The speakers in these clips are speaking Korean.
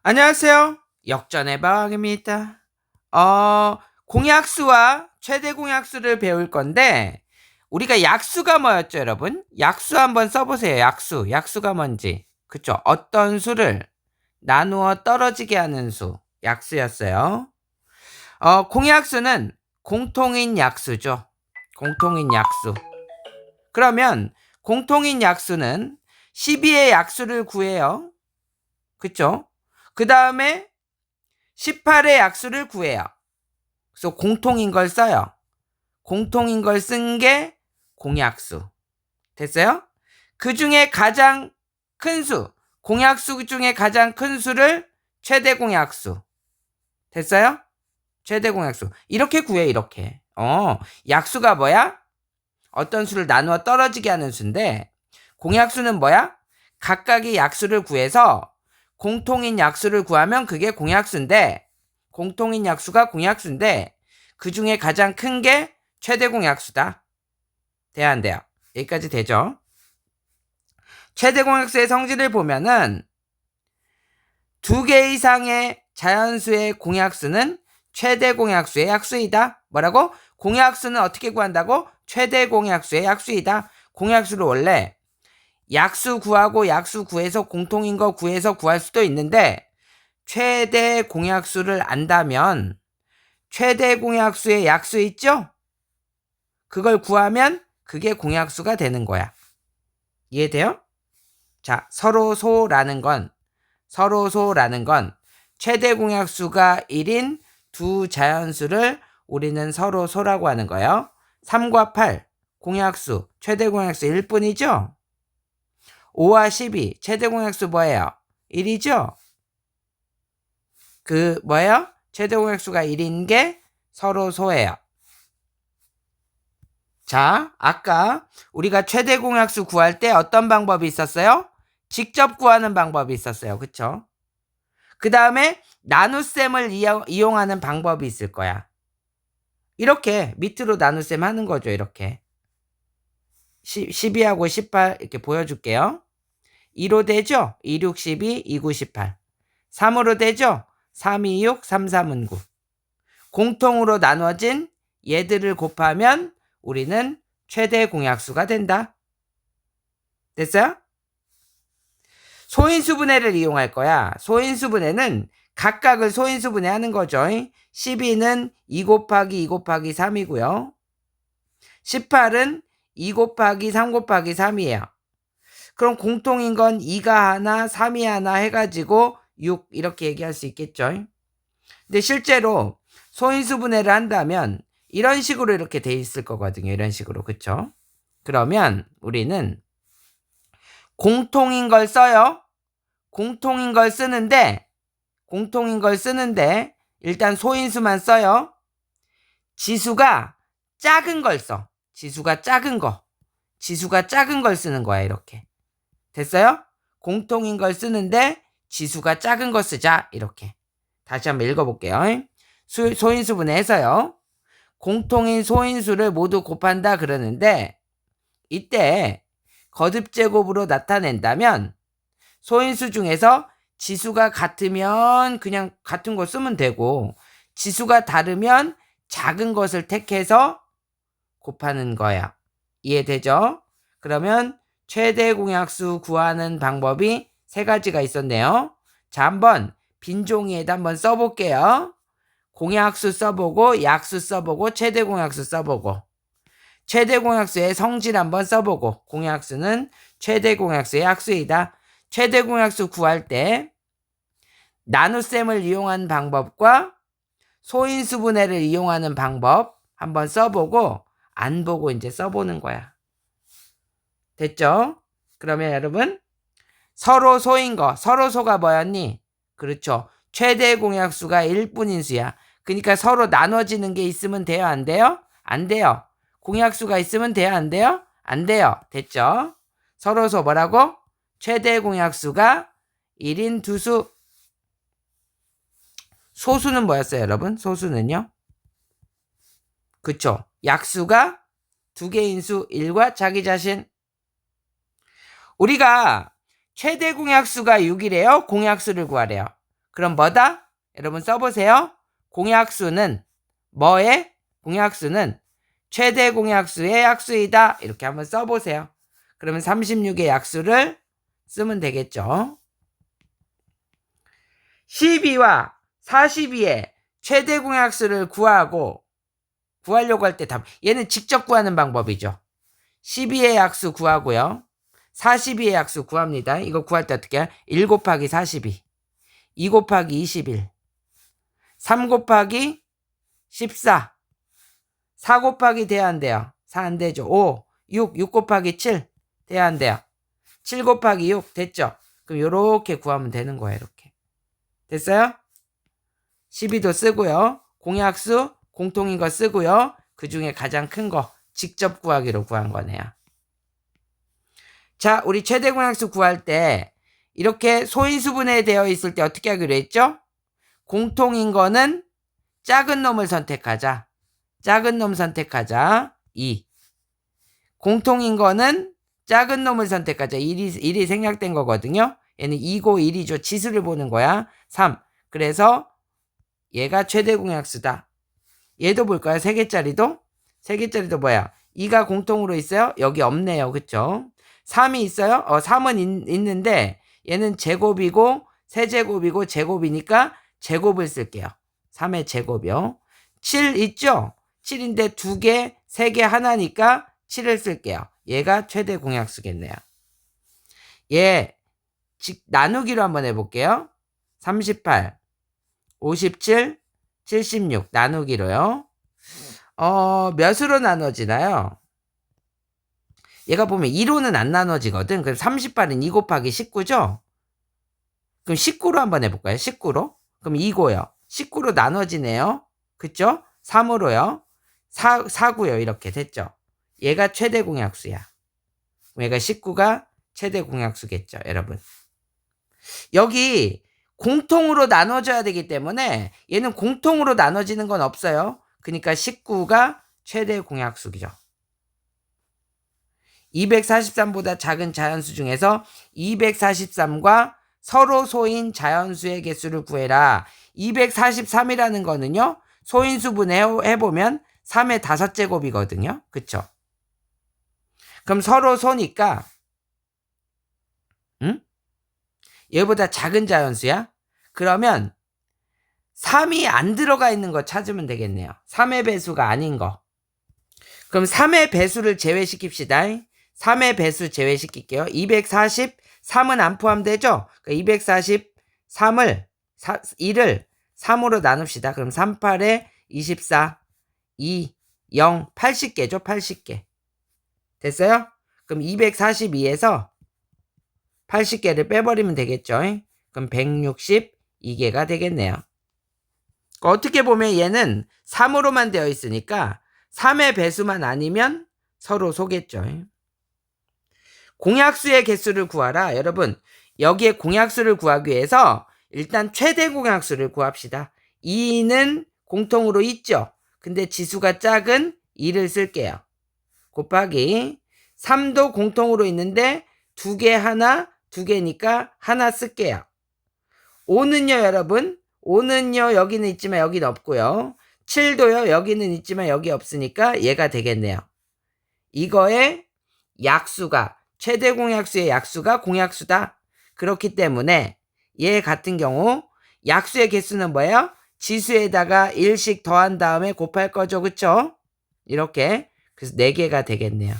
안녕하세요. 역전의 방입니다. 공약수와 최대 공약수를 배울 건데, 우리가 약수가 뭐였죠, 여러분? 약수 한번 써보세요. 약수가 뭔지. 그쵸? 어떤 수를 나누어 떨어지게 하는 수. 약수였어요. 공약수는 공통인 약수죠. 공통인 약수. 그러면 공통인 약수는 12의 약수를 구해요. 그쵸? 그 다음에 18의 약수를 구해요. 그래서 공통인 걸 써요. 공통인 걸 쓴 게 공약수. 됐어요? 그 중에 가장 큰 수, 공약수 중에 가장 큰 수를 최대 공약수. 됐어요? 최대 공약수. 이렇게 구해, 이렇게. 약수가 뭐야? 어떤 수를 나누어 떨어지게 하는 수인데, 공약수는 뭐야? 각각의 약수를 구해서 공통인 약수를 구하면 그게 공약수인데, 공통인 약수가 공약수인데 그 중에 가장 큰 게 최대 공약수다. 돼야 안 돼요? 여기까지 되죠? 최대 공약수의 성질을 보면은 2개 이상의 자연수의 공약수는 최대 공약수의 약수이다. 뭐라고? 공약수는 어떻게 구한다고? 최대 공약수의 약수이다. 공약수를 원래 약수 구하고 약수 구해서 공통인 거 구해서 구할 수도 있는데, 최대 공약수를 안다면 최대 공약수의 약수 있죠? 그걸 구하면 그게 공약수가 되는 거야. 이해돼요? 자, 서로소라는 건 최대 공약수가 1인 두 자연수를 우리는 서로소라고 하는 거예요. 3과 8 공약수, 최대 공약수 1뿐이죠? 5와 12 최대 공약수 뭐예요? 1이죠? 뭐예요? 최대 공약수가 1인 게 서로소예요. 자, 아까 우리가 최대 공약수 구할 때 어떤 방법이 있었어요? 직접 구하는 방법이 있었어요. 그쵸? 그 다음에 나눗셈을 이용하는 방법이 있을 거야. 이렇게 밑으로 나눗셈 하는 거죠. 이렇게 12하고 18 이렇게 보여줄게요. 2로 되죠? 2, 6, 12, 2, 9, 18. 3으로 되죠? 3, 2, 6, 3, 3은 9. 공통으로 나눠진 얘들을 곱하면 우리는 최대 공약수가 된다. 됐어요? 소인수분해를 이용할 거야. 소인수분해는 각각을 소인수분해하는 거죠. 12는 2 곱하기 2 곱하기 3이고요. 18은 2 곱하기 3 곱하기 3이에요. 그럼 공통인 건 2가 하나, 3이 하나 해가지고 6 이렇게 얘기할 수 있겠죠. 근데 실제로 소인수분해를 한다면 이런 식으로 이렇게 돼 있을 거거든요. 이런 식으로. 그쵸? 그러면 우리는 공통인 걸 써요. 공통인 걸 쓰는데 일단 소인수만 써요. 지수가 작은 걸 써. 지수가 작은 걸 쓰는 거야. 이렇게. 됐어요? 공통인 걸 쓰는데 지수가 작은 거 쓰자. 이렇게. 다시 한번 읽어볼게요. 소인수분해해서요. 공통인 소인수를 모두 곱한다 그러는데, 이때 거듭제곱으로 나타낸다면 소인수 중에서 지수가 같으면 그냥 같은 거 쓰면 되고, 지수가 다르면 작은 것을 택해서 곱하는 거야. 이해되죠? 그러면 최대 공약수 구하는 방법이 3가지가 있었네요. 자, 한번 빈 종이에다 한번 써볼게요. 공약수 써보고, 약수 써보고, 최대 공약수 써보고, 최대 공약수의 성질 한번 써보고, 공약수는 최대 공약수의 약수이다. 최대 공약수 구할 때 나눗셈을 이용한 방법과 소인수분해를 이용하는 방법 한번 써보고, 안 보고 이제 써보는 거야. 됐죠? 그러면 여러분, 서로소인 거, 서로소가 뭐였니? 그렇죠. 최대 공약수가 1뿐인 수야. 그러니까 서로 나눠지는 게 있으면 돼요? 안 돼요? 안 돼요. 공약수가 있으면 돼요? 안 돼요? 안 돼요. 됐죠? 서로소 뭐라고? 최대 공약수가 1인 두수. 소수는 뭐였어요, 여러분? 소수는요? 그쵸. 약수가 2개인 수 1과 자기 자신. 우리가 최대 공약수가 6이래요. 공약수를 구하래요. 그럼 뭐다? 여러분 써보세요. 공약수는 뭐의? 공약수는 최대 공약수의 약수이다. 이렇게 한번 써보세요. 그러면 36의 약수를 쓰면 되겠죠. 12와 42의 최대 공약수를 구하려고 할 때 답. 얘는 직접 구하는 방법이죠. 12의 약수 구하고요. 42의 약수 구합니다. 이거 구할 때 어떻게 해요? 1 곱하기 42, 2 곱하기 21, 3 곱하기 14, 4 곱하기 돼야 안 돼요. 4 안 되죠. 5, 6 곱하기 7 돼야 안 돼요. 7 곱하기 6 됐죠? 그럼 요렇게 구하면 되는 거예요. 이렇게. 됐어요? 12도 쓰고요. 공약수, 공통인 거 쓰고요. 그 중에 가장 큰 거 직접 구하기로 구한 거네요. 자, 우리 최대 공약수 구할 때 이렇게 소인수분해 되어 있을 때 어떻게 하기로 했죠? 공통인 거는 작은 놈을 선택하자. 작은 놈 선택하자. 2. 공통인 거는 작은 놈을 선택하자. 1이 생략된 거거든요. 얘는 2고 1이죠. 지수를 보는 거야. 3. 그래서 얘가 최대 공약수다. 얘도 볼까요? 3개짜리도? 3개짜리도 뭐야? 2가 공통으로 있어요? 여기 없네요. 그쵸? 3이 있어요? 3은 있는데 얘는 제곱이고 세제곱이고 제곱이니까 제곱을 쓸게요. 3의 제곱이요. 7 있죠? 7인데 2개, 3개 하나니까 7을 쓸게요. 얘가 최대 공약수겠네요. 얘 나누기로 한번 해볼게요. 38, 57, 76 나누기로요. 몇으로 나눠지나요? 얘가 보면 2로는 안 나눠지거든. 그럼 38은 2 곱하기 19죠? 그럼 19로 한번 해볼까요? 19로? 그럼 2고요. 19로 나눠지네요. 그쵸? 3으로요. 4고요. 이렇게 됐죠? 얘가 최대 공약수야. 얘가 19가 최대 공약수겠죠, 여러분. 여기 공통으로 나눠져야 되기 때문에 얘는 공통으로 나눠지는 건 없어요. 그러니까 19가 최대 공약수죠. 243보다 작은 자연수 중에서 243과 서로 소인 자연수의 개수를 구해라. 243이라는 거는요. 소인수분해 해보면 3의 5제곱이거든요. 그쵸? 그럼 서로 소니까 얘보다 작은 자연수야? 그러면 3이 안 들어가 있는 거 찾으면 되겠네요. 3의 배수가 아닌 거. 그럼 3의 배수를 제외시킵시다. 3의 배수 제외시킬게요. 243은 안 포함되죠? 그러니까 243을 2를 3으로 나눕시다. 그럼 38에 24, 2, 0, 80개죠? 80개. 됐어요? 그럼 242에서 80개를 빼버리면 되겠죠? 그럼 162개가 되겠네요. 어떻게 보면 얘는 3으로만 되어 있으니까 3의 배수만 아니면 서로 소겠죠. 공약수의 개수를 구하라. 여러분, 여기에 공약수를 구하기 위해서 일단 최대 공약수를 구합시다. 2는 공통으로 있죠. 근데 지수가 작은 2를 쓸게요. 곱하기 3도 공통으로 있는데 2개 하나, 2개니까 하나 쓸게요. 5는요, 여러분. 5는요, 여기는 있지만 여기는 없고요. 7도요, 여기는 있지만 여기 없으니까 얘가 되겠네요. 이거의 약수가, 최대 공약수의 약수가 공약수다. 그렇기 때문에 얘 같은 경우 약수의 개수는 뭐예요? 지수에다가 1씩 더한 다음에 곱할 거죠. 그쵸? 이렇게. 그래서 4개가 되겠네요.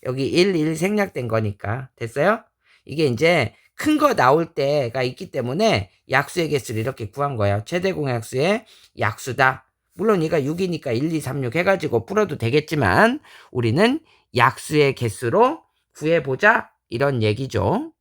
여기 1 생략된 거니까. 됐어요? 이게 이제 큰 거 나올 때가 있기 때문에 약수의 개수를 이렇게 구한 거예요. 최대 공약수의 약수다. 물론 얘가 6이니까 1, 2, 3, 6 해가지고 풀어도 되겠지만 우리는 약수의 개수로 구해보자 이런 얘기죠.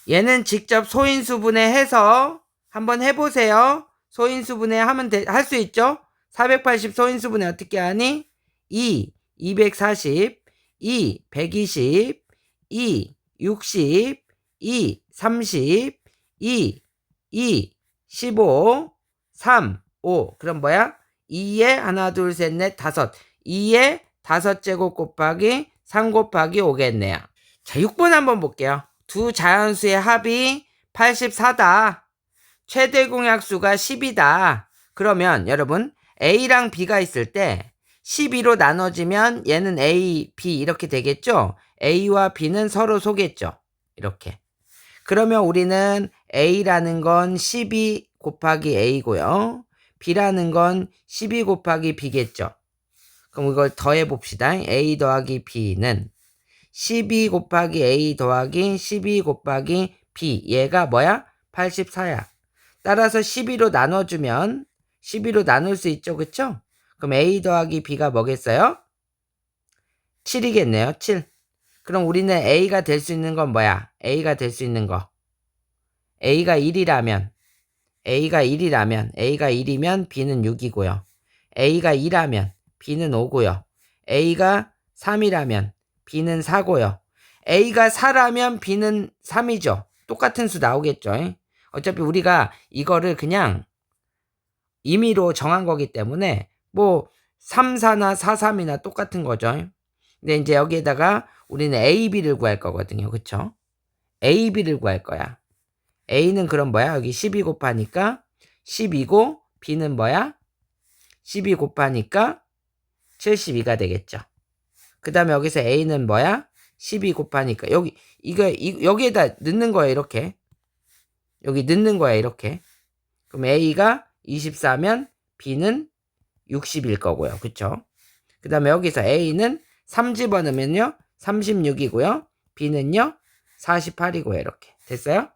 얘는 직접 소인수분해 해서 한번 해보세요. 소인수분해 하면 할 수 있죠? 480 소인수분해 어떻게 하니? 2, 240, 2, 120, 2, 60, 2, 30, 2, 2, 15, 3, 5. 그럼 뭐야? 2에 하나, 둘, 셋, 넷, 다섯. 2에 5제곱 곱하기 3 곱하기 5겠네요. 자, 6번 한번 볼게요. 두 자연수의 합이 84다. 최대 공약수가 10이다. 그러면 여러분 A랑 B가 있을 때 12로 나눠지면 얘는 A, B 이렇게 되겠죠? A와 B는 서로 소겠죠? 이렇게. 그러면 우리는 A라는 건 12 곱하기 A고요. B라는 건 12 곱하기 B겠죠? 그럼 이걸 더해 봅시다. A 더하기 B는 12 곱하기 A 더하기 12 곱하기 B. 얘가 뭐야? 84야. 따라서 12로 나눠주면 12로 나눌 수 있죠. 그쵸? 그럼 A 더하기 B가 뭐겠어요? 7이겠네요. 7. 그럼 우리는 A가 될 수 있는 건 뭐야? A가 될 수 있는 거. A가 1이라면 A가 1이면 B는 6이고요. A가 2라면 B는 5고요. A가 3이라면 B는 4고요. A가 4라면 B는 3이죠. 똑같은 수 나오겠죠. 어차피 우리가 이거를 그냥 임의로 정한 거기 때문에 뭐 3, 4나 4, 3이나 똑같은 거죠. 근데 이제 여기에다가 우리는 A, B를 구할 거거든요. 그쵸? A, B를 구할 거야. A는 그럼 뭐야? 여기 12 곱하니까 12고 B는 뭐야? 12 곱하니까 72가 되겠죠. 그 다음에 여기서 A는 뭐야? 12 곱하니까 여기에다 넣는 거야. 이렇게. 여기 넣는 거야. 이렇게. 그럼 A가 24면 B는 60일 거고요. 그쵸? 그 다음에 여기서 A는 3 집어넣으면요 36이고요. B는요 48이고요. 이렇게. 됐어요?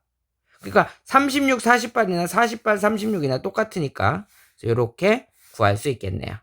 그러니까 36, 48이나 48, 36이나 똑같으니까 이렇게 구할 수 있겠네요.